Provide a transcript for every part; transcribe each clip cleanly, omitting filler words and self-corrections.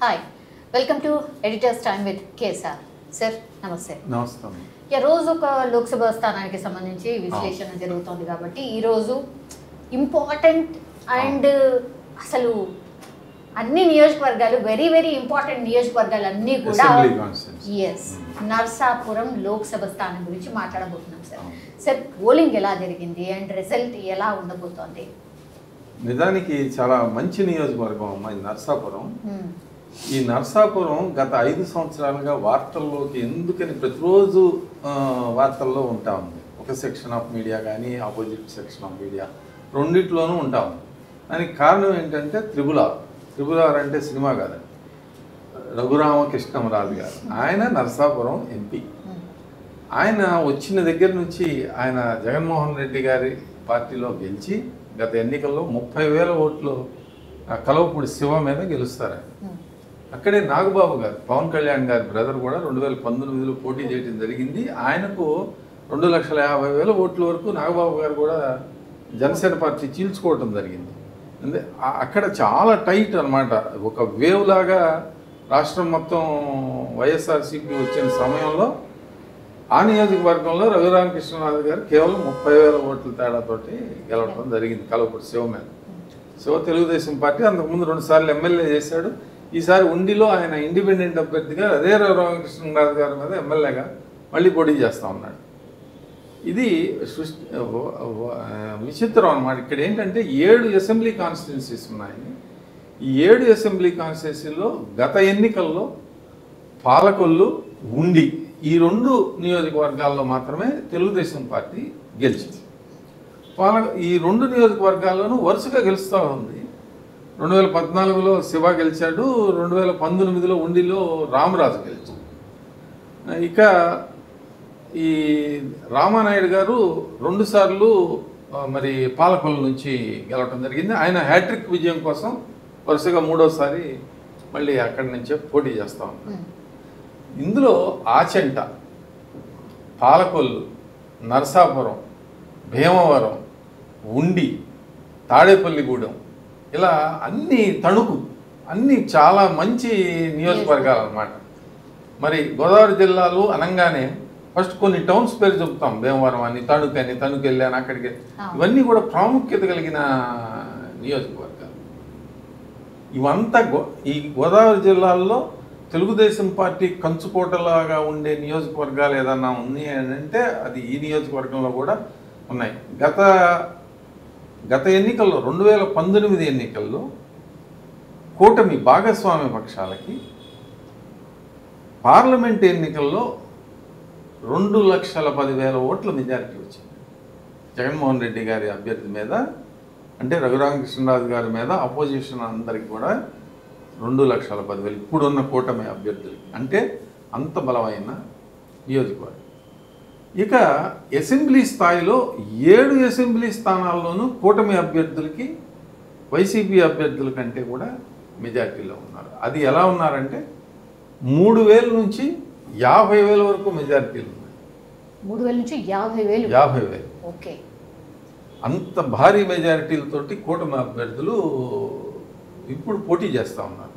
Hi, welcome to editors time with Kesar. Sir నమస్తే. నమస్తే. రోజు ఒక లోక్సభ స్థానానికి సంబంధించి విశ్లేషణ జరుగుతోంది కాబట్టి ఈరోజు ఇంపార్టెంట్ అండ్ అసలు అన్ని నియోజకవర్గాలు వెరీ వెరీ ఇంపార్టెంట్ నియోజకవర్గాలు అన్నీ కూడా నర్సాపురం లోక్సభ స్థానం గురించి మాట్లాడబోతున్నాం సార్. సార్ పోలింగ్ ఎలా జరిగింది అండ్ రిజల్ట్ ఎలా ఉండబోతోంది? నిజానికి చాలా మంచి నియోజకవర్గం అమ్మాయి నర్సాపురం. ఈ నర్సాపురం గత 5 సంవత్సరాలుగా వార్తల్లోకి ఎందుకని ప్రతిరోజు వార్తల్లో ఉంటా ఉంది. ఒక సెక్షన్ ఆఫ్ మీడియా కానీ ఆపోజిట్ సెక్షన్ ఆఫ్ మీడియా రెండిట్లోనూ ఉంటా ఉంది. దానికి కారణం ఏంటంటే త్రిబుల్ ఆర్ అంటే సినిమా కాదండి, రఘురామకృష్ణరాజు గారు. ఆయన నర్సాపురం ఎంపీ. ఆయన వచ్చిన దగ్గర నుంచి ఆయన జగన్మోహన్ రెడ్డి గారి పార్టీలో గెలిచి గత ఎన్నికల్లో 30,000 ఓట్లు కలవపూడి శివ మీద గెలుస్తారు. అక్కడే నాగబాబు గారు, పవన్ కళ్యాణ్ గారి బ్రదర్ కూడా 2019లో పోటీ చేయడం జరిగింది. ఆయనకు 2,50,000 ఓట్ల వరకు నాగబాబు గారు కూడా జనసేన పార్టీ చీల్చుకోవటం జరిగింది. అంటే అక్కడ చాలా టైట్ అనమాట. ఒక వేవ్ లాగా రాష్ట్రం మొత్తం వైఎస్ఆర్సీపీ వచ్చిన సమయంలో ఆ నియోజకవర్గంలో రఘురామకృష్ణరాజు గారు కేవలం 30,000 ఓట్ల తేడాతోటి గెలవడం జరిగింది కలవపూడి శివ మీద. శివ తెలుగుదేశం పార్టీ అంతకుముందు 2 సార్లు ఎమ్మెల్యే చేశాడు. ఈసారి ఉండిలో ఆయన ఇండిపెండెంట్ అభ్యర్థిగా అదే రఘురామకృష్ణరాజు గారి మీద ఎమ్మెల్యేగా మళ్ళీ పోటీ చేస్తూ ఉన్నాడు. ఇది విచిత్రం అన్నమాట. ఇక్కడ ఏంటంటే 7 అసెంబ్లీ కాన్స్టిట్యున్సీస్ ఉన్నాయి. ఈ 7 అసెంబ్లీ కాన్స్టిట్యున్సీల్లో గత ఎన్నికల్లో పాలకొల్లు, ఉండి ఈ 2 నియోజకవర్గాల్లో మాత్రమే తెలుగుదేశం పార్టీ గెలిచింది. ఈ 2 నియోజకవర్గాల్లోనూ వరుసగా గెలుస్తూ ఉంది. 2014లో శివ గెలిచాడు, 2019లో ఉండిలో రామరాజు గెలిచాడు. ఇక ఈ రామానాయుడు గారు 2 సార్లు మరి పాలకొల్లు నుంచి గెలవటం జరిగింది. ఆయన హ్యాట్రిక్ విజయం కోసం వరుసగా 3వసారి మళ్ళీ అక్కడి నుంచే పోటీ చేస్తూ ఉన్నారు. ఇందులో ఆచంట, పాలకొల్లు, నరసాపురం, భీమవరం, ఉండి, తాడేపల్లిగూడెం ఇలా అన్నీ చాలా మంచి నియోజకవర్గాలు అన్నమాట. మరి గోదావరి జిల్లాలో అనగానే ఫస్ట్ కొన్ని టౌన్స్ పేరు చెప్తాం. భీమవరం అని, తణుకు వెళ్ళాను, అక్కడికి. ఇవన్నీ కూడా ప్రాముఖ్యత కలిగిన నియోజకవర్గాలు. ఇవంతా ఈ గోదావరి జిల్లాల్లో తెలుగుదేశం పార్టీ కంచుకోటలాగా ఉండే నియోజకవర్గాలు ఏదన్నా ఉన్నాయి అని అంటే అది ఈ నియోజకవర్గంలో కూడా ఉన్నాయి. గత ఎన్నికల్లో 2019 ఎన్నికల్లో కూటమి భాగస్వామ్య పక్షాలకి పార్లమెంట్ ఎన్నికల్లో 2,10,000 ఓట్ల మెజారిటీ వచ్చింది జగన్మోహన్ రెడ్డి గారి అభ్యర్థి మీద. అంటే రఘురామకృష్ణరాజు గారి మీద అపోజిషన్ అందరికి కూడా 2,10,000 ఇప్పుడున్న కూటమి అభ్యర్థులకి. అంటే అంత బలమైన నియోజకవర్గం. ఇక అసెంబ్లీ స్థాయిలో 7 అసెంబ్లీ స్థానాల్లోనూ కూటమి అభ్యర్థులకి వైసీపీ అభ్యర్థుల కంటే కూడా మెజార్టీలో ఉన్నారు. అది ఎలా ఉన్నారంటే 3,000 నుంచి 50,000 వరకు మెజార్టీలు ఉన్నాయి. 3,000 నుంచి 50,000. 50,000. ఓకే. అంత భారీ మెజారిటీలతోటి కూటమి అభ్యర్థులు ఇప్పుడు పోటీ చేస్తూ ఉన్నారు.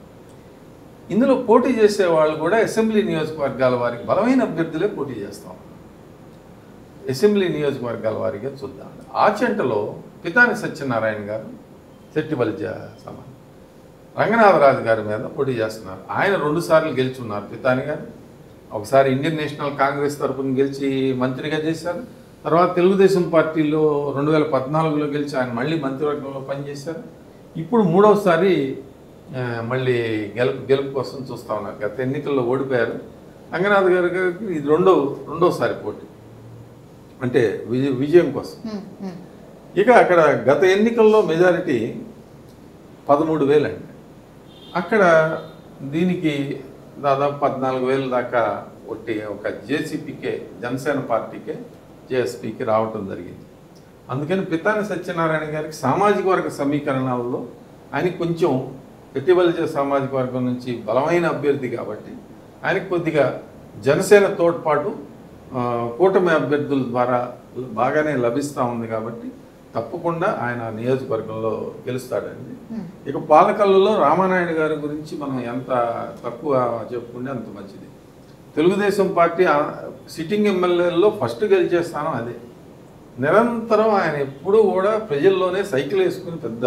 ఇందులో పోటీ చేసే వాళ్ళు కూడా అసెంబ్లీ నియోజకవర్గాల వారికి బలమైన అభ్యర్థులే పోటీ చేస్తూ ఉన్నారు. అసెంబ్లీ నియోజకవర్గాల వారిగా చూద్దాం. ఆచంటలో పితాని సత్యనారాయణ గారు చెట్టిబలిజ సమానం రంగనాథరాజు గారి మీద పోటీ చేస్తున్నారు. ఆయన 2 సార్లు గెలుచున్నారు. పితాని గారు ఒకసారి ఇండియన్ నేషనల్ కాంగ్రెస్ తరఫున గెలిచి మంత్రిగా చేశారు. తర్వాత తెలుగుదేశం పార్టీలో 2014లో గెలిచి ఆయన మళ్ళీ మంత్రివర్గంలో పనిచేశారు. ఇప్పుడు 3వసారి మళ్ళీ గెలుపు కోసం చూస్తూ ఉన్నారు. గత ఎన్నికల్లో ఓడిపోయారు. రంగనాథ్ గారికి ఇది రెండోసారి పోటీ, అంటే విజయం కోసం. ఇక అక్కడ గత ఎన్నికల్లో మెజారిటీ 13,000 అండి. అక్కడ దీనికి దాదాపు 14,000 దాకా ఒక జేసీపీకే, జనసేన పార్టీకే, జేఎస్పీకి రావటం జరిగింది. అందుకని పితాని సత్యనారాయణ గారికి సామాజిక వర్గ సమీకరణాలలో ఆయనకి కొంచెం చెట్టిబలిజ సామాజిక వర్గం నుంచి బలమైన అభ్యర్థి కాబట్టి ఆయనకి కొద్దిగా జనసేన తోడ్పాటు కూటమి అభ్యర్థుల ద్వారా బాగానే లభిస్తూ ఉంది. కాబట్టి తప్పకుండా ఆయన నియోజకవర్గంలో గెలుస్తాడండి. ఇక పాలకల్లులో రామానాయుడు గారి గురించి మనం ఎంత తక్కువ చెప్పుకుంటే అంత మంచిది. తెలుగుదేశం పార్టీ సిట్టింగ్ ఎమ్మెల్యేల్లో ఫస్ట్ గెలిచే స్థానం అదే. నిరంతరం ఆయన ఎప్పుడూ కూడా ప్రజల్లోనే సైకిల్ వేసుకుని, పెద్ద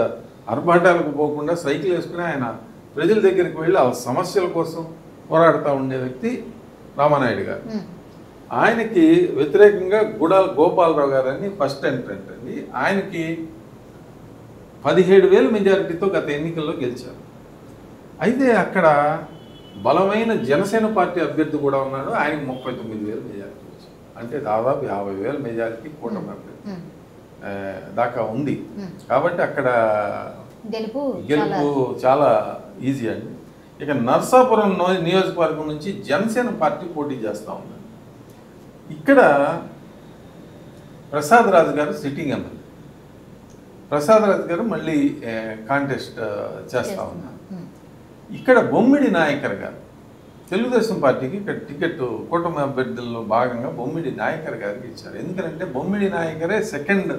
ఆర్భాటాలకు పోకుండా సైకిల్ వేసుకుని ఆయన ప్రజల దగ్గరికి వెళ్ళి ఆ సమస్యల కోసం పోరాడుతూ ఉండే వ్యక్తి రామానాయుడు గారు. ఆయనకి వ్యతిరేకంగా గుడాల గోపాలరావు గారు అని ఫస్ట్ ఎంట్రెంట్ అండి. ఆయనకి 17,000 మెజారిటీతో గత ఎన్నికల్లో గెలిచారు. అయితే అక్కడ బలమైన జనసేన పార్టీ అభ్యర్థి కూడా ఉన్నాడు. ఆయనకి 39,000 మెజారిటీ వచ్చింది. అంటే దాదాపు 50,000 మెజారిటీ కూటమి అభ్యర్థి దాకా ఉంది. కాబట్టి అక్కడ గెలుపు చాలా ఈజీ అండి. ఇక నర్సాపురం నియోజకవర్గం నుంచి జనసేన పార్టీ పోటీ చేస్తూ ఉంది. ఇక్కడ ప్రసాద్ రాజు గారు సిట్టింగ్ ఎమ్మెల్యే. ప్రసాద్ రాజు గారు మళ్ళీ కాంటెస్ట్ చేస్తూ ఉన్నారు. ఇక్కడ బొమ్మిడి నాయకర్ గారు తెలుగుదేశం పార్టీకి ఇక్కడ టికెట్ కూటమి అభ్యర్థుల్లో భాగంగా బొమ్మిడి నాయకర్ గారికి ఇచ్చారు. ఎందుకంటే బొమ్మిడి నాయకరే సెకండ్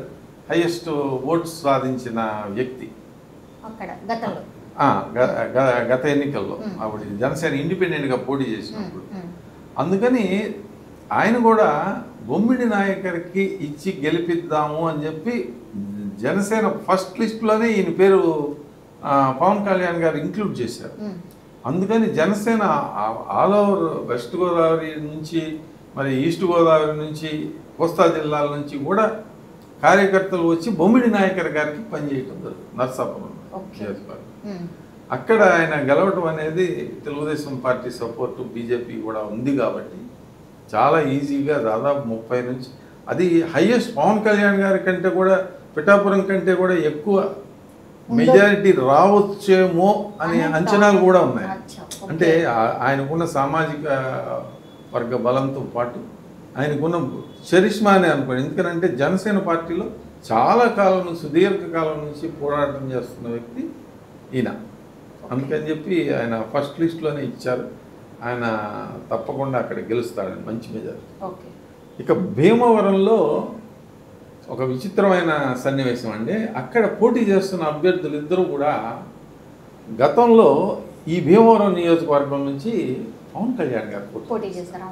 హైయెస్ట్ ఓట్స్ సాధించిన వ్యక్తి గత ఎన్నికల్లో. ఆవిడ జనసేన ఇండిపెండెంట్గా పోటీ చేసినప్పుడు. అందుకని ఆయన కూడా బొమ్మిడి నాయకర్కి ఇచ్చి గెలిపిద్దాము అని చెప్పి జనసేన ఫస్ట్ లిస్టులోనే ఈయన పేరు పవన్ కళ్యాణ్ గారు ఇంక్లూడ్ చేశారు. అందుకని Janasena all over west Godavari నుంచి, మరి ఈస్ట్ గోదావరి నుంచి, కోస్తా జిల్లాల నుంచి కూడా కార్యకర్తలు వచ్చి బొమ్మిడి నాయకర్ గారికి పనిచేయటం జరుగుతుంది నర్సాపురం నియోజకవర్గం. అక్కడ ఆయన గెలవటం అనేది తెలుగుదేశం పార్టీ సపోర్టు బీజేపీ కూడా ఉంది కాబట్టి చాలా ఈజీగా దాదాపు 30 నుంచి, అది హైయెస్ట్ పవన్ కళ్యాణ్ గారి కంటే కూడా పిఠాపురం కంటే కూడా ఎక్కువ మెజారిటీ రావచ్చేమో అనే అంచనాలు కూడా ఉన్నాయి. అంటే ఆయనకున్న సామాజిక వర్గ బలంతో పాటు ఆయనకున్న చరిష్మా అని అనుకోండి. ఎందుకంటే జనసేన పార్టీలో చాలా కాలం నుంచి, సుదీర్ఘకాలం నుంచి పోరాటం చేస్తున్న వ్యక్తి ఈయన. అందుకని చెప్పి ఆయన ఫస్ట్ లిస్ట్లోనే ఇచ్చారు. ఆయన తప్పకుండా అక్కడ గెలుస్తాడని మంచి మెజారిటీ. ఇక భీమవరంలో ఒక విచిత్రమైన సన్నివేశం అండి. అక్కడ పోటీ చేస్తున్న అభ్యర్థులు ఇద్దరు కూడా గతంలో ఈ భీమవరం నియోజకవర్గం నుంచి పవన్ కళ్యాణ్ గారు పోటీ చేశారు.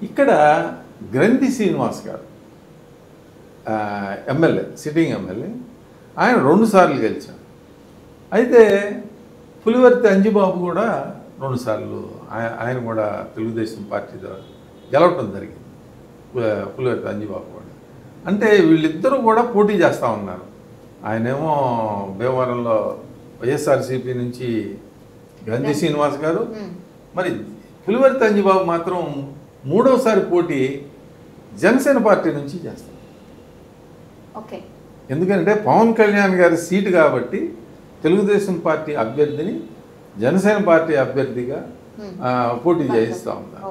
ఇక్కడ గ్రంథి శ్రీనివాస్ గారు ఎమ్మెల్యే, సిట్టింగ్ ఎమ్మెల్యే, ఆయన 2 సార్లు గెలిచారు. అయితే పులివర్తి అంజిబాబు కూడా 2 సార్లు ఆయన కూడా తెలుగుదేశం పార్టీ గెలవటం జరిగింది. పులివర్తి అంజిబాబు కూడా. అంటే వీళ్ళిద్దరూ కూడా పోటీ చేస్తూ ఉన్నారు. ఆయనేమో భీమవరంలో వైఎస్ఆర్సీపీ నుంచి గ్రంథి శ్రీనివాస్ గారు, మరి పులివర్తి అంజిబాబు మాత్రం 3వసారి పోటీ జనసేన పార్టీ నుంచి చేస్తారు. ఎందుకంటే పవన్ కళ్యాణ్ గారి సీటు కాబట్టి తెలుగుదేశం పార్టీ అభ్యర్థిని జనసేన పార్టీ అభ్యర్థిగా పోటీ చేయిస్తూ ఉన్నారు.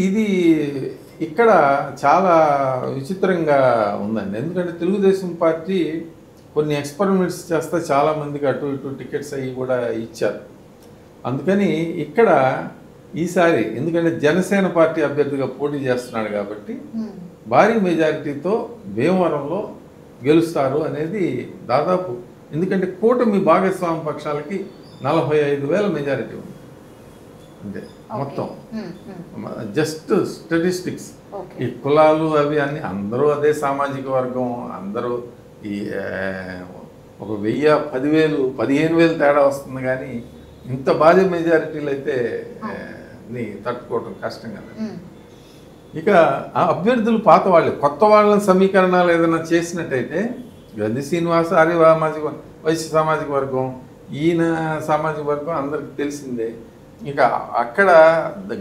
ఇది ఇక్కడ చాలా విచిత్రంగా ఉందండి. ఎందుకంటే తెలుగుదేశం పార్టీ కొన్ని ఎక్స్పెరిమెంట్స్ చేస్తే చాలామందికి అటు ఇటు టికెట్స్ అవి కూడా ఇచ్చారు. అందుకని ఇక్కడ ఈసారి ఎందుకంటే జనసేన పార్టీ అభ్యర్థిగా పోటీ చేస్తున్నాడు కాబట్టి భారీ మెజారిటీతో భీమవరంలో గెలుస్తారు అనేది దాదాపు, ఎందుకంటే కూటమి భాగస్వామి పక్షాలకి 45,000 మెజారిటీ ఉంది. అంటే మొత్తం జస్ట్ స్టాటిస్టిక్స్, ఈ కులాలు అవి అన్ని అందరూ అదే సామాజిక వర్గం, అందరూ ఈ ఒక 1000, 10,000, 15,000 తేడా వస్తుంది. కానీ ఇంత భారీ మెజారిటీలు అయితే తట్టుకోవడం కష్టం కదా. ఇక ఆ అభ్యర్థులు పాత వాళ్ళు, కొత్త వాళ్ళని సమీకరణాలు ఏదైనా చేసినట్టయితే గ్రంథి శ్రీనివాస వైశ్య సామాజిక వర్గం, ఈయన సామాజిక వర్గం అందరికి తెలిసిందే. ఇక అక్కడ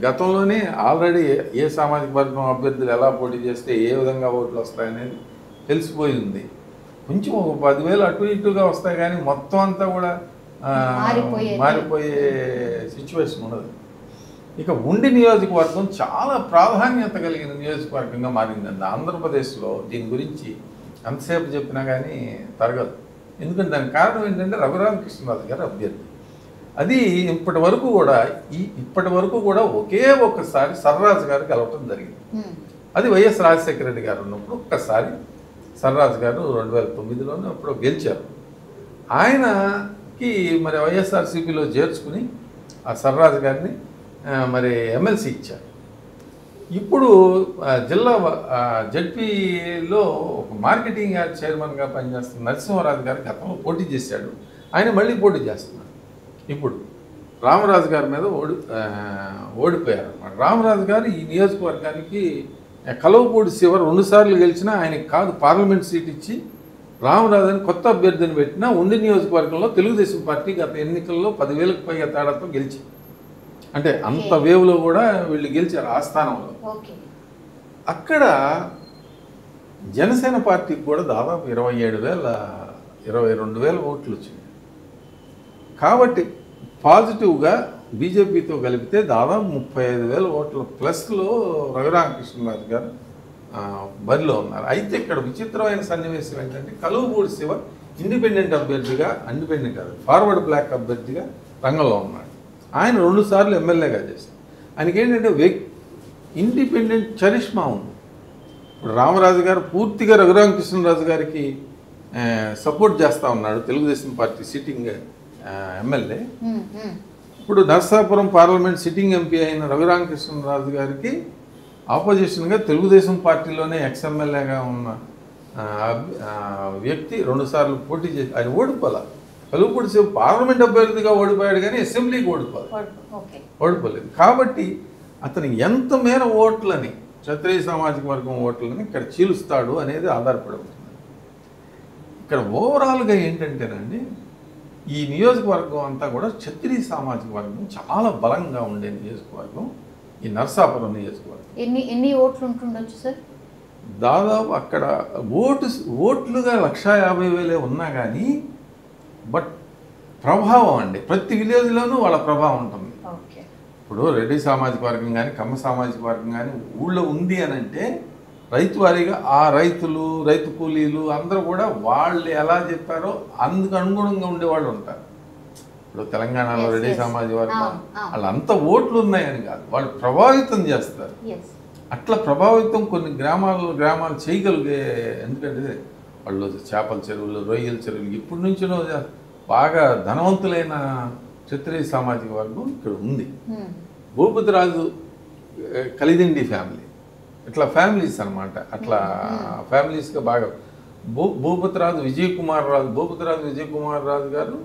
గతంలోనే ఆల్రెడీ ఏ సామాజిక వర్గం అభ్యర్థులు ఎలా పోటీ చేస్తే ఏ విధంగా ఓట్లు వస్తాయనేది తెలిసిపోయింది. కొంచెం ఒక 10,000 అటు ఇటుగా వస్తాయి, కానీ మొత్తం అంతా కూడా మారిపోయే సిచ్యువేషన్ ఉండదు. ఇక ఉండి నియోజకవర్గం చాలా ప్రాధాన్యత కలిగిన నియోజకవర్గంగా మారిందండి ఆంధ్రప్రదేశ్లో. దీని గురించి ఎంతసేపు చెప్పినా కానీ తరగదు. ఎందుకంటే దానికి కారణం ఏంటంటే రఘురామకృష్ణరాజు గారు అభ్యర్థి. అది ఇప్పటి వరకు కూడా ఒకే ఒక్కసారి సర్రాజు గారు గెలవటం జరిగింది. అది వైఎస్ రాజశేఖర రెడ్డి గారు ఉన్నప్పుడు ఒక్కసారి సర్రాజు గారు 2009లోనే అప్పుడు గెలిచారు. ఆయనకి మరి వైఎస్ఆర్సీపీలో చేర్చుకుని ఆ సర్రాజు గారిని మరి ఎమ్మెల్సీ ఇచ్చారు. ఇప్పుడు జిల్లా జడ్పీలో ఒక మార్కెటింగ్ యార్డ్ చైర్మన్గా పనిచేస్తున్న నరసింహరాజు గారు గతంలో పోటీ చేశాడు. ఆయన మళ్ళీ పోటీ చేస్తున్నారు. ఇప్పుడు రామరాజు గారి మీద ఓడిపోయారు అన్నమాట. రామరాజు గారు ఈ నియోజకవర్గానికి కలవపూడి శివ 2 సార్లు గెలిచినా ఆయనకి కాదు పార్లమెంట్ సీట్ ఇచ్చి రామరాజు అని కొత్త అభ్యర్థిని పెట్టినా ఉండి నియోజకవర్గంలో తెలుగుదేశం పార్టీ గత ఎన్నికల్లో 10,000కు పైగా తేడాతో గెలిచి, అంటే అంత వేవ్లో కూడా వీళ్ళు గెలిచారు ఆ స్థానంలో. అక్కడ జనసేన పార్టీకి కూడా దాదాపు 22,000 ఓట్లు వచ్చింది. కాబట్టి పాజిటివ్గా బీజేపీతో కలిపితే దాదాపు 35,000 ఓట్ల ప్లస్లో రఘురామకృష్ణరాజు గారు బరిలో ఉన్నారు. అయితే ఇక్కడ విచిత్రమైన సన్నివేశం ఏంటంటే కలువపూడి శివ ఇండిపెండెంట్ అభ్యర్థిగా, ఇండిపెండెంట్ కాదు ఫార్వర్డ్ బ్లాక్ అభ్యర్థిగా రంగంలో ఉన్నాడు. ఆయన 2 సార్లు ఎమ్మెల్యేగా చేశారు. ఆయనకి ఏంటంటే ఇండిపెండెంట్ చరిష్మా ఉంది. ఇప్పుడు రామరాజు గారు పూర్తిగా రఘురామకృష్ణరాజు గారికి సపోర్ట్ చేస్తూ ఉన్నాడు, తెలుగుదేశం పార్టీ సిట్టింగ్ ఎమ్మెల్యే. ఇప్పుడు నర్సాపురం పార్లమెంట్ సిట్టింగ్ ఎంపీ అయిన రఘురామకృష్ణరాజు గారికి ఆపోజిషన్గా తెలుగుదేశం పార్టీలోనే ఎక్స్ఎమ్మెల్యేగా ఉన్న వ్యక్తి 2 సార్లు పోటీ చేసి ఆయన ఓడిపోలే. కలువపూడి శివ పార్లమెంట్ అభ్యర్థిగా ఓడిపోయాడు కానీ అసెంబ్లీకి ఓడిపోలేదు. కాబట్టి అతను ఎంత మేర ఓట్లని, క్షత్రియ సామాజిక వర్గం ఓట్లని ఇక్కడ చీలుస్తాడు అనేది ఆధారపడి ఉంటుంది. ఇక్కడ ఓవరాల్గా ఏంటంటేనండి, ఈ నియోజకవర్గం అంతా కూడా క్షత్రియ సామాజిక వర్గం చాలా బలంగా ఉండే నియోజకవర్గం ఈ నర్సాపురం నియోజకవర్గం. ఎన్ని ఓట్లు ఉంటుండొచ్చు సార్? దాదాపు అక్కడ ఓట్లుగా 150,000 ఉన్నా కానీ బట్ ప్రభావం అండి ప్రతి విలేజ్లోనూ వాళ్ళ ప్రభావం ఉంటుంది. ఇప్పుడు రెడ్డి సామాజిక వర్గం కానీ కమ్మ సామాజిక వర్గం కానీ ఊళ్ళో ఉంది అని అంటే రైతు వారీగా ఆ రైతులు, రైతు కూలీలు అందరూ కూడా వాళ్ళు ఎలా చెప్పారో అందుకు అనుగుణంగా ఉండేవాళ్ళు ఉంటారు. ఇప్పుడు తెలంగాణలో రెడ్డి సామాజిక వర్గం వాళ్ళంతా ఓట్లు ఉన్నాయని కాదు, వాళ్ళు ప్రభావితం చేస్తారు. అట్లా ప్రభావితం కొన్ని గ్రామాలు చేయగలిగే, ఎందుకంటే వాళ్ళు చేపల చెరువులు, రొయ్యల చెరువులు ఇప్పటి నుంచినో బాగా ధనవంతులైన క్షత్రియ సామాజిక వర్గం ఇక్కడ ఉంది. భూపతిరాజు కలిదిండి ఫ్యామిలీ ఇట్లా ఫ్యామిలీస్ అనమాట. అట్లా ఫ్యామిలీస్గా బాగా భూపతిరాజు విజయ్ కుమార్ రాజు గారు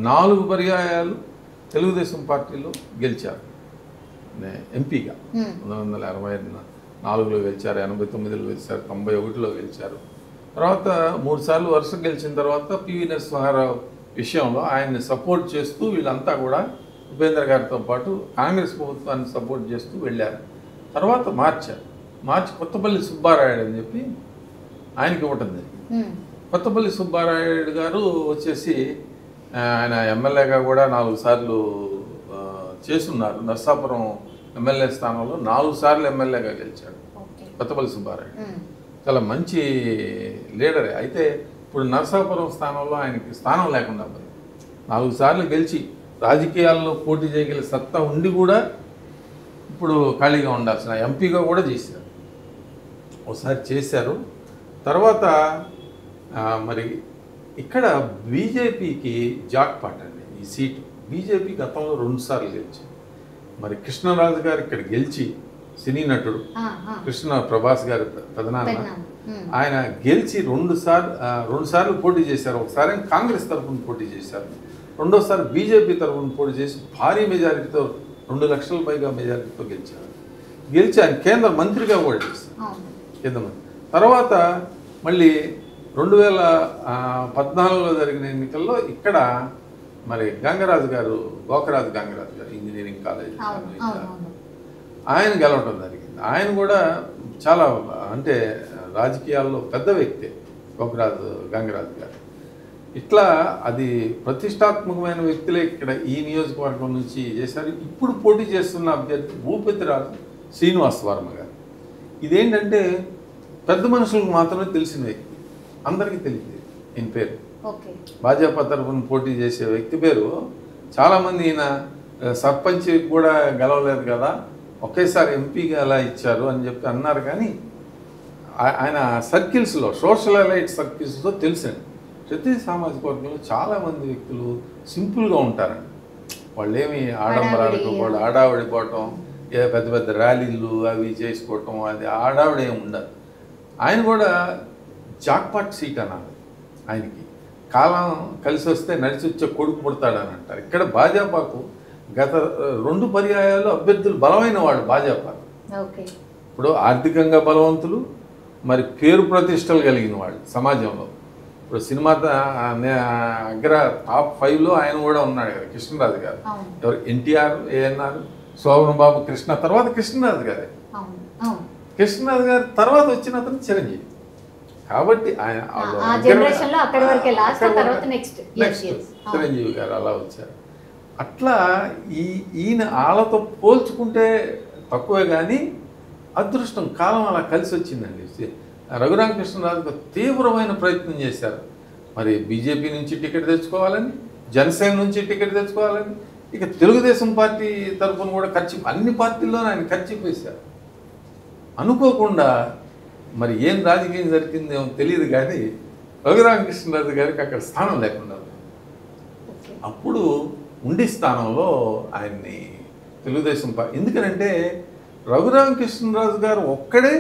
4 పర్యాయాలు తెలుగుదేశం పార్టీలో గెలిచారు ఎంపీగా. 1984లో గెలిచారు, 89లో గెలిచారు, 91లో గెలిచారు. తర్వాత 3 సార్లు వరుస గెలిచిన తర్వాత పివి నరసింహారావు విషయంలో ఆయన్ని సపోర్ట్ చేస్తూ వీళ్ళంతా కూడా ఉపేంద్ర గారితో పాటు కాంగ్రెస్ ప్రభుత్వాన్ని సపోర్ట్ చేస్తూ వెళ్ళారు. తర్వాత మార్చి కొత్తపల్లి సుబ్బారాయుడు అని చెప్పి ఆయనకి ఇవ్వటం జరిగింది. కొత్తపల్లి సుబ్బారాయుడు గారు వచ్చేసి ఆయన ఎమ్మెల్యేగా కూడా 4 సార్లు చేస్తున్నారు. నర్సాపురం ఎమ్మెల్యే స్థానంలో 4 సార్లు ఎమ్మెల్యేగా గెలిచాడు కొత్తపల్లి సుబ్బారాయుడు. చాలా మంచి లీడరే. అయితే ఇప్పుడు నర్సాపురం స్థానంలో ఆయనకి స్థానం లేకుండా పోయింది. 4 సార్లు గెలిచి రాజకీయాల్లో పోటీ చేయగల సత్తా ఉండి కూడా ఇప్పుడు ఖాళీగా ఉండాల్సిన ఎంపీగా కూడా చేశారు, ఒకసారి చేశారు. తర్వాత మరి ఇక్కడ బీజేపీకి జాక్పాట్ అండి ఈ సీటు. బీజేపీ గతంలో 2 సార్లు గెలిచింది. మరి కృష్ణరాజు గారు ఇక్కడ గెలిచి, సినీ నటుడు కృష్ణ ప్రభాస్ గారి పెదనాన్న, ఆయన గెలిచి 2 సార్లు పోటీ చేశారు. ఒకసారి కాంగ్రెస్ తరఫున పోటీ చేశారు, రెండోసారి బీజేపీ తరఫున పోటీ చేసి భారీ మెజారిటీతో 2 లక్షల పైగా మెజారిటీతో గెలిచారు. గెలిచి ఆయన కేంద్ర మంత్రిగా కూడా చేశారు, కేంద్ర మంత్రి. తర్వాత మళ్ళీ 2014లో జరిగిన ఎన్నికల్లో ఇక్కడ మరి గోకరాజు గంగరాజు గారు ఇంజనీరింగ్ కాలేజ్ ఆయన గెలవడం జరిగింది. ఆయన కూడా చాలా అంటే రాజకీయాల్లో పెద్ద వ్యక్తి గోకరాజు గంగరాజు గారు. ఇట్లా అది ప్రతిష్టాత్మకమైన వ్యక్తులే ఇక్కడ ఈ నియోజకవర్గం నుంచి చేశారు. ఇప్పుడు పోటీ చేస్తున్న అభ్యర్థి భూపతిరాజు శ్రీనివాస్ వర్మ గారు. ఇదేంటంటే పెద్ద మనుషులకు మాత్రమే తెలిసిన వ్యక్తి, అందరికీ తెలియదు ఈయన పేరు. భాజపా తరఫున పోటీ చేసే వ్యక్తి పేరు చాలామంది ఈయన సర్పంచ్ కూడా గెలవలేదు కదా, ఒకేసారి ఎంపీగా ఎలా ఇచ్చారు అని చెప్పి అన్నారు. కానీ ఆయన సర్కిల్స్లో సోషల్ అలైట్ సర్కిల్స్లో తెలుసండి. క్షత్రియ సామాజిక వర్గంలో చాలామంది వ్యక్తులు సింపుల్గా ఉంటారండి. వాళ్ళు ఏమి ఆడంబరాలకు వాళ్ళు ఆడావిడిపోవటం, ఏ పెద్ద పెద్ద ర్యాలీలు అవి చేసుకోవటం, అది ఆడావిడే ఉండదు. ఆయన కూడా జాక్పాట్ సీట్ అన్నారు. ఆయనకి కాలం కలిసి వస్తే నడిచి వచ్చే కొడుకు పుడతాడని అంటారు. ఇక్కడ భాజపాకు గత 2 పర్యాయాలు అభ్యర్థులు బలమైన వాళ్ళు భాజపాకు. ఇప్పుడు ఆర్థికంగా బలవంతులు, మరి పేరు ప్రతిష్టలు కలిగిన వాళ్ళు సమాజంలో. ఇప్పుడు సినిమా అగ్ర టాప్ 5లో ఆయన కూడా ఉన్నాడు కదా, కృష్ణరాజు గారు. ఎవరు? ఎన్టీఆర్, ఏఎన్ఆర్, శోభన్ బాబు, కృష్ణ తర్వాత కృష్ణరాజు గారే. కృష్ణరాజు గారు తర్వాత వచ్చిన అతను చిరంజీవి. కాబట్టి ఆయన చిరంజీవి గారు అలా వచ్చారు. అట్లా ఈయన వాళ్ళతో పోల్చుకుంటే తక్కువే, కానీ అదృష్టం కాలం అలా కలిసి వచ్చిందండి. రఘురామకృష్ణరాజు తీవ్రమైన ప్రయత్నం చేశారు. మరి బీజేపీ నుంచి టికెట్ తెచ్చుకోవాలని, జనసేన నుంచి టికెట్ తెచ్చుకోవాలని, ఇక తెలుగుదేశం పార్టీ తరఫున కూడా అన్ని పార్టీల్లోనూ ఆయన ఖర్చు వేశారు. అనుకోకుండా మరి ఏం రాజకీయం జరిగిందేమో తెలియదు, కానీ రఘురామకృష్ణరాజు గారికి అక్కడ స్థానం లేకుండా అప్పుడు ఉండి స్థానంలో ఆయన్ని తెలుగుదేశం పార్టీ. ఎందుకనంటే రఘురామకృష్ణరాజు గారు ఒక్కడే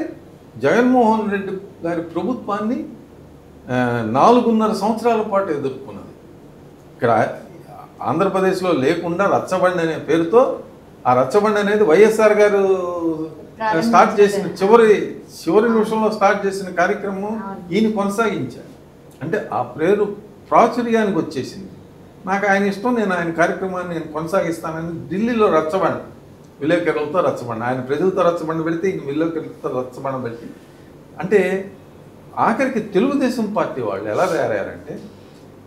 జగన్మోహన్ రెడ్డి గారి ప్రభుత్వాన్ని 4.5 సంవత్సరాల పాటు ఎదుర్కొన్నది. ఇక్కడ ఆంధ్రప్రదేశ్లో లేకుండా రచ్చబండి అనే పేరుతో, ఆ రచ్చబండి అనేది వైఎస్ఆర్ గారు స్టార్ట్ చేసిన చివరి నిమిషంలో స్టార్ట్ చేసిన కార్యక్రమం ఈయన కొనసాగించారు. అంటే ఆ పేరు ప్రాచుర్యానికి వచ్చేసింది. నాకు ఆయన ఇష్టం, నేను ఆయన కార్యక్రమాన్ని నేను కొనసాగిస్తానని ఢిల్లీలో రచ్చబండి, విలేకరులతో రచ్చబండి, ఆయన ప్రజలతో రచ్చబండి పెడితే ఈయన విలేకరులతో రచ్చబండి పెట్టి, అంటే ఆఖరికి తెలుగుదేశం పార్టీ వాళ్ళు ఎలా తయారయ్యారంటే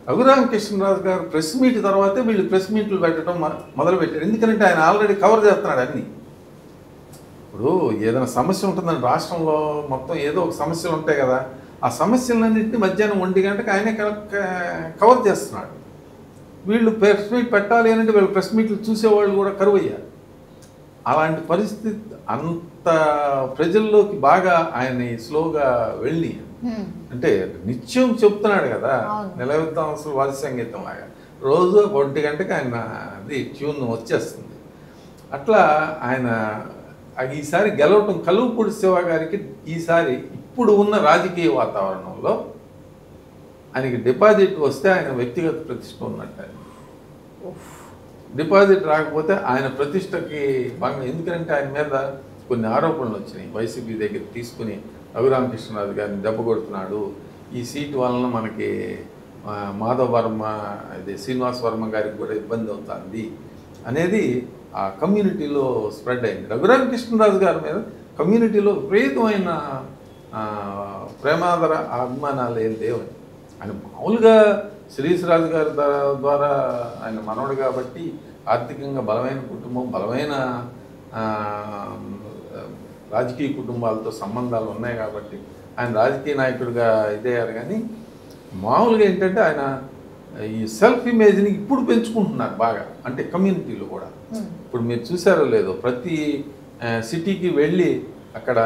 రఘురామకృష్ణరాజు గారు ప్రెస్ మీట్ తర్వాతే వీళ్ళు ప్రెస్ మీట్లు పెట్టడం మొదలుపెట్టారు. ఎందుకంటే ఆయన ఆల్రెడీ కవర్ చేస్తున్నాడు అన్నీ. ఇప్పుడు ఏదైనా సమస్య ఉంటుందని రాష్ట్రంలో మొత్తం ఏదో ఒక సమస్యలు ఉంటాయి కదా, ఆ సమస్యలన్నింటినీ మధ్యాహ్నం 1 గంటకు ఆయనే కవర్ చేస్తున్నాడు. వీళ్ళు ప్రెస్ మీట్ పెట్టాలి అంటే వీళ్ళు ప్రెస్ మీట్లు చూసేవాళ్ళు కూడా కరువయ్యారు. అలాంటి పరిస్థితి అంత ప్రజల్లోకి బాగా ఆయన స్లోగా వెళ్ళి, అంటే నిత్యం చెప్తున్నాడు కదా, నిలవిద్దాం అసలు వాద్య సంగీతం లాగా రోజు 1 గంటకి ఆయన అది ట్యూన్ వచ్చేస్తుంది. అట్లా ఆయన ఈసారి గెలవటం కలువపూడి శివ గారికి ఈసారి ఇప్పుడు ఉన్న రాజకీయ వాతావరణంలో ఆయనకి డిపాజిట్ వస్తే ఆయన వ్యక్తిగత ప్రతిష్ట ఉన్నట్టు. డిపాజిట్ రాకపోతే ఆయన ప్రతిష్టకి బాగా, ఎందుకంటే ఆయన మీద కొన్ని ఆరోపణలు వచ్చినాయి. వైసీపీ దగ్గర తీసుకుని రఘురామకృష్ణరాజు గారిని దెబ్బ కొడుతున్నాడు, ఈ సీటు వలన మనకి మాధవ్ వర్మ, అదే శ్రీనివాస్ వర్మ గారికి కూడా ఇబ్బంది అవుతుంది అనేది ఆ కమ్యూనిటీలో స్ప్రెడ్ అయింది. రఘురామకృష్ణరాజు గారి మీద కమ్యూనిటీలో విపరీతమైన ప్రేమాదర అభిమానాలు ఏం లేవు. ఆయన మామూలుగా శ్రీశ్రాజు గారి ద్వారా ఆయన మనవడు కాబట్టి ఆర్థికంగా బలమైన కుటుంబం, బలమైన రాజకీయ కుటుంబాలతో సంబంధాలు ఉన్నాయి కాబట్టి ఆయన రాజకీయ నాయకుడిగా ఇదయ్యారు. కానీ మామూలుగా ఏంటంటే ఆయన ఈ సెల్ఫ్ ఇమేజ్ని ఇప్పుడు పెంచుకుంటున్నారు బాగా, అంటే కమ్యూనిటీలో కూడా. ఇప్పుడు మీరు చూసారో లేదో, ప్రతి సిటీకి వెళ్ళి అక్కడ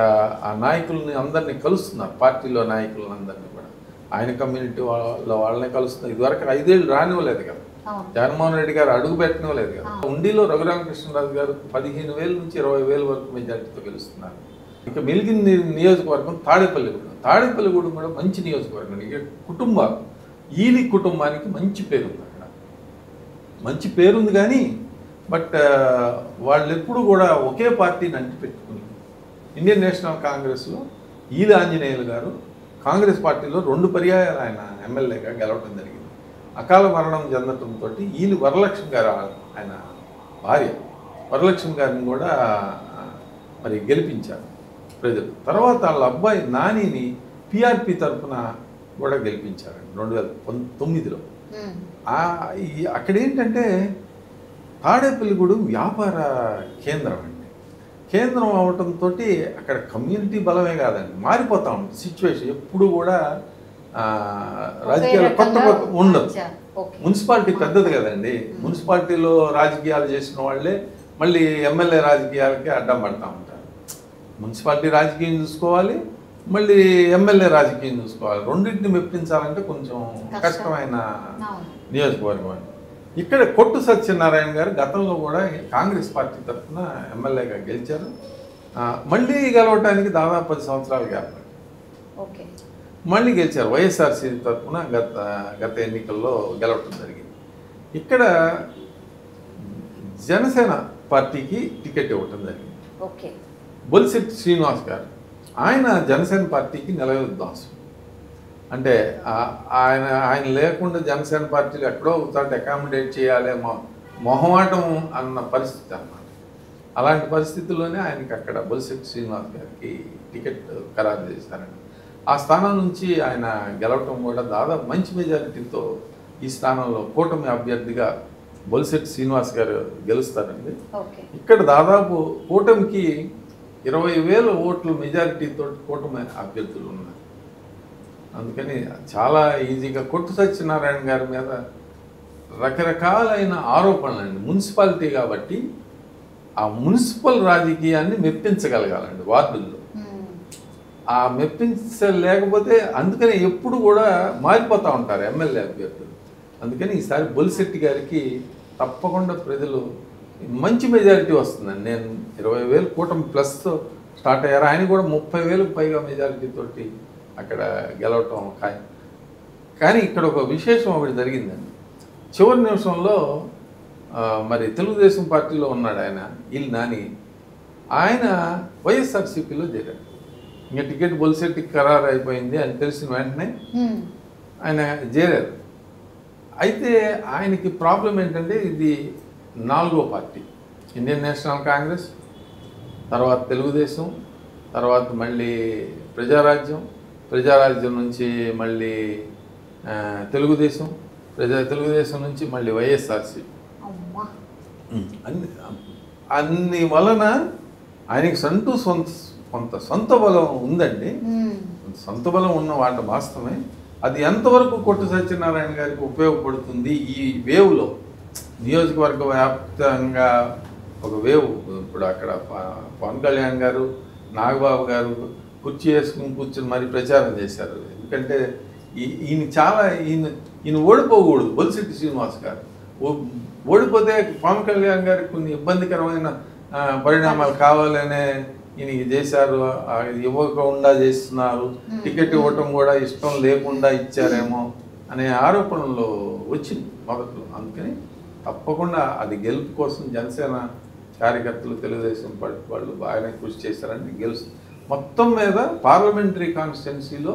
ఆ నాయకుల్ని అందరినీ కలుస్తున్నారు, పార్టీలో నాయకులను అందరినీ కూడా. ఆయన కమ్యూనిటీ వాళ్ళనే కలుస్తున్నారు. ఇదివరకు 5 ఏళ్ళు రానివ్వలేదు కదా, జగన్మోహన్ రెడ్డి గారు అడుగు పెట్టనివ్వలేదు కదా. ఉండిలో రఘురామకృష్ణరాజు గారు 15,000 నుంచి 20,000 వరకు మెజార్టీతో గెలుస్తున్నారు. ఇక మిలిగిన నియోజకవర్గం తాడేపల్లిగూడెం కూడా మంచి నియోజకవర్గం. ఇక కుటుంబాలు, ఈలి కుటుంబానికి మంచి పేరు ఉంది అక్కడ, మంచి పేరుంది. కానీ బట్ వాళ్ళు ఎప్పుడు కూడా ఒకే పార్టీని అంటిపెట్టుకుని, ఇండియన్ నేషనల్ కాంగ్రెస్లో ఈలి ఆంజనేయులు గారు కాంగ్రెస్ పార్టీలో 2 పర్యాయాలు ఆయన ఎమ్మెల్యేగా గెలవడం జరిగింది. అకాల మరణం చెందటంతో ఈలి వరలక్ష్మి గారు, ఆయన భార్య వరలక్ష్మి గారిని కూడా మరి గెలిపించారు ప్రజలు. తర్వాత వాళ్ళ అబ్బాయి నానిని పిఆర్పి తరఫున కూడా గెలిపించారండి 2009లో. అక్కడ ఏంటంటే తాడేపల్లిగూడెం వ్యాపార కేంద్రం అండి. కేంద్రం అవటంతో అక్కడ కమ్యూనిటీ బలమే కాదండి, మారిపోతా ఉంటుంది సిచ్యువేషన్. ఎప్పుడు కూడా రాజకీయాలు కొత్త ఉండదు. మున్సిపాలిటీ పెద్దది కదండి, మున్సిపాలిటీలో రాజకీయాలు చేసిన వాళ్ళే మళ్ళీ ఎమ్మెల్యే రాజకీయాలకి అడ్డం పడతా ఉంటారు. మున్సిపాలిటీ రాజకీయం చూసుకోవాలి, మళ్ళీ ఎమ్మెల్యే రాజకీయం చూసుకోవాలి. రెండింటిని మెప్పించాలంటే కొంచెం కష్టమైన నియోజకవర్గం అండి. ఇక్కడ కొట్టు సత్యనారాయణ గారు గతంలో కూడా కాంగ్రెస్ పార్టీ తరఫున ఎమ్మెల్యేగా గెలిచారు. మళ్ళీ గెలవటానికి దాదాపు 10 సంవత్సరాలు గ్యాప్ మళ్ళీ గెలిచారు. వైఎస్ఆర్సీ తరఫున గత ఎన్నికల్లో గెలవటం జరిగింది. ఇక్కడ జనసేన పార్టీకి టికెట్ ఇవ్వటం జరిగింది. బొలిశెట్టి శ్రీనివాస్ గారు ఆయన జనసేన పార్టీకి నిలయొద్దాసు. అంటే ఆయన లేకుండా జనసేన పార్టీలు ఎక్కడో ఒకసారి అకామిడేట్ చేయాలి మొహమాటం అన్న పరిస్థితి అన్నమాట. అలాంటి పరిస్థితుల్లోనే ఆయనకి అక్కడ బొలిశెట్టి శ్రీనివాస్ గారికి టికెట్ ఖరారు చేశారండి. ఆ స్థానం నుంచి ఆయన గెలవటం కూడా దాదాపు మంచి మెజారిటీతో ఈ స్థానంలో కూటమి అభ్యర్థిగా బొలిశెట్టి శ్రీనివాస్ గారు గెలుస్తారండి. ఇక్కడ దాదాపు కూటమికి 20,000 ఓట్ల మెజారిటీతో కూటమి అభ్యర్థులు ఉన్నారు. అందుకని చాలా ఈజీగా కొట్టు సత్యనారాయణ గారి మీద రకరకాలైన ఆరోపణలు అండి. మున్సిపాలిటీ కాబట్టి ఆ మున్సిపల్ రాజకీయాన్ని మెప్పించగలగాలండి వార్డుల్లో. ఆ మెప్పించలేకపోతే అందుకని ఎప్పుడు కూడా మారిపోతూ ఉంటారు ఎమ్మెల్యే అభ్యర్థులు. అందుకని ఈసారి బొలిశెట్టి గారికి తప్పకుండా ప్రజలు మంచి మెజారిటీ వస్తుందండి. నేను 20,000 కూటమి ప్లస్తో స్టార్ట్ అయ్యారు. ఆయన కూడా 30,000కు పైగా మెజారిటీ తోటి అక్కడ గెలవటం ఖాయం. కానీ ఇక్కడ ఒక విశేషం ఒకటి జరిగిందండి. చివరి నిమిషంలో మరి తెలుగుదేశం పార్టీలో ఉన్నాడు ఆయన ఇల్ నాని. ఆయన వైఎస్ఆర్సీపీలో చేరాడు. ఇంకా టికెట్ బొలిశెట్టికి ఖరారు అయిపోయింది అని తెలిసిన వెంటనే ఆయన చేరారు. అయితే ఆయనకి ప్రాబ్లం ఏంటంటే ఇది 4వ పార్టీ. ఇండియన్ నేషనల్ కాంగ్రెస్, తర్వాత తెలుగుదేశం, తర్వాత మళ్ళీ ప్రజారాజ్యం నుంచి మళ్ళీ తెలుగుదేశం నుంచి మళ్ళీ వైఎస్ఆర్సీ. అన్ని వలన ఆయనకి కొంత సొంత బలం ఉందండి. సొంత బలం ఉన్న వాట వాస్తవమే. అది ఎంతవరకు కొట్టు సత్యనారాయణ గారికి ఉపయోగపడుతుంది ఈ వేవ్లో, నియోజకవర్గ వ్యాప్తంగా ఒక వేవ్. ఇప్పుడు అక్కడ పవన్ కళ్యాణ్ గారు, నాగబాబు గారు కుర్చీ వేసుకుని కూర్చొని మరి ప్రచారం చేశారు. ఎందుకంటే ఈయన ఓడిపోకూడదు. బొలిశెట్టి శ్రీనివాస్ గారు ఓడిపోతే పవన్ కళ్యాణ్ గారికి కొన్ని ఇబ్బందికరమైన పరిణామాలు కావాలనే ఈయనకి చేశారు. ఇవ్వకుండా చేస్తున్నారు, టికెట్ ఇవ్వటం కూడా ఇష్టం లేకుండా ఇచ్చారేమో అనే ఆరోపణలు వచ్చింది మొదట్లో. అందుకని తప్పకుండా అది గెలుపు కోసం జనసేన కార్యకర్తలు, తెలుగుదేశం పార్టీ వాళ్ళు బాగానే కృషి చేశారని గెలుస్తుంది. మొత్తం మీద పార్లమెంటరీ కాన్స్టిట్యున్సీలో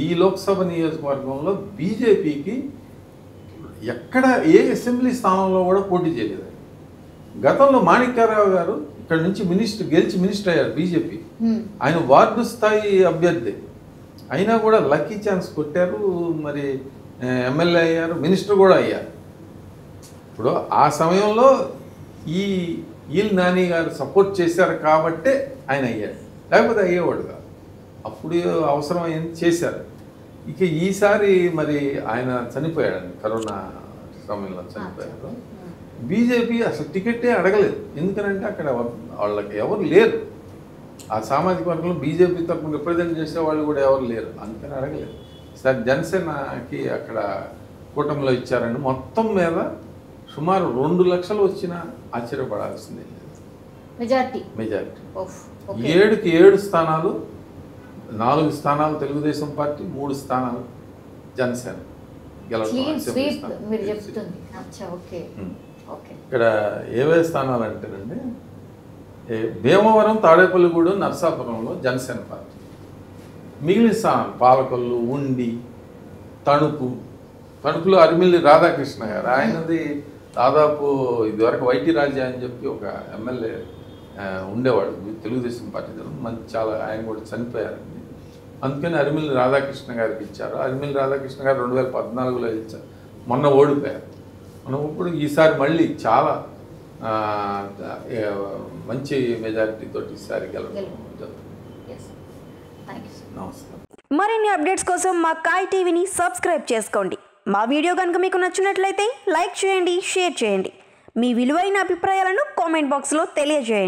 ఈ లోక్సభ నియోజకవర్గంలో బీజేపీకి ఎక్కడ ఏ అసెంబ్లీ స్థానంలో కూడా పోటీ చేయలేదు. గతంలో మాణిక్యారావు గారు ఇక్కడ నుంచి గెలిచి మినిస్టర్ అయ్యారు బీజేపీ. ఆయన వార్డు స్థాయి అభ్యర్థి అయినా కూడా లక్కీ ఛాన్స్ కొట్టారు. మరి ఎమ్మెల్యే అయ్యారు, మినిస్టర్ కూడా అయ్యారు. ఇప్పుడు ఆ సమయంలో ఈల్ నాని గారు సపోర్ట్ చేశారు కాబట్టే ఆయన అయ్యాడు, లేకపోతే అయ్యేవాడు కాదు. అప్పుడు అవసరం అయింది, చేశారు. ఇక ఈసారి మరి ఆయన చనిపోయాడండి, కరోనా సమయంలో చనిపోయారు. బీజేపీ అసలు టికెట్టే అడగలేదు. ఎందుకనంటే అక్కడ వాళ్ళకి ఎవరు లేరు. ఆ సామాజిక వర్గంలో బీజేపీ తరఫున రిప్రజెంట్ చేసే వాళ్ళు కూడా ఎవరు లేరు, అందుకని అడగలేదు. ఈసారి జనసేనకి అక్కడ కూటమిలో ఇచ్చారండి. మొత్తం మీద సుమారు 2 లక్షలు వచ్చినా ఆశ్చర్యపడాల్సిందే. మెజారిటీ 7కి 7 స్థానాలు, 4 స్థానాలు తెలుగుదేశం పార్టీ, 3 స్థానాలు జనసేన ఇక్కడ ఏవే స్థానాలు అంటేనండి, భీమవరం, తాడేపల్లిగూడెం, నరసాపురంలో జనసేన పార్టీ. మిగిలిన స్థానాలు పాలకొల్లు, ఉండి, తణుకులో అరిమిల్లి రాధాకృష్ణ గారు. ఆయనది దాదాపు ఇదివరకు వైటీ రాజా అని చెప్పి ఒక ఎమ్మెల్యే ఉండేవాడు తెలుగుదేశం పార్టీ చాలా, ఆయన కూడా చనిపోయారండి. అందుకని అరిమిల్లి రాధాకృష్ణ గారికి ఇచ్చారు. అరిమిల్లి రాధాకృష్ణ గారు 2014లో ఇచ్చారు, మొన్న ఓడిపోయారు. మనం ఇప్పుడు ఈసారి మళ్ళీ చాలా మంచి మెజారిటీతో ఈసారి గెలవడం జరుగుతుంది. నమస్కారం. మరిన్ని అప్డేట్స్ కోసం మా కాయ్ టీవీని సబ్స్క్రైబ్ చేసుకోండి. మా వీడియో కనుక మీకు నచ్చినట్లయితే లైక్ చేయండి, షేర్ చేయండి. మీ విలువైన అభిప్రాయాలను కామెంట్ బాక్స్లో తెలియజేయండి.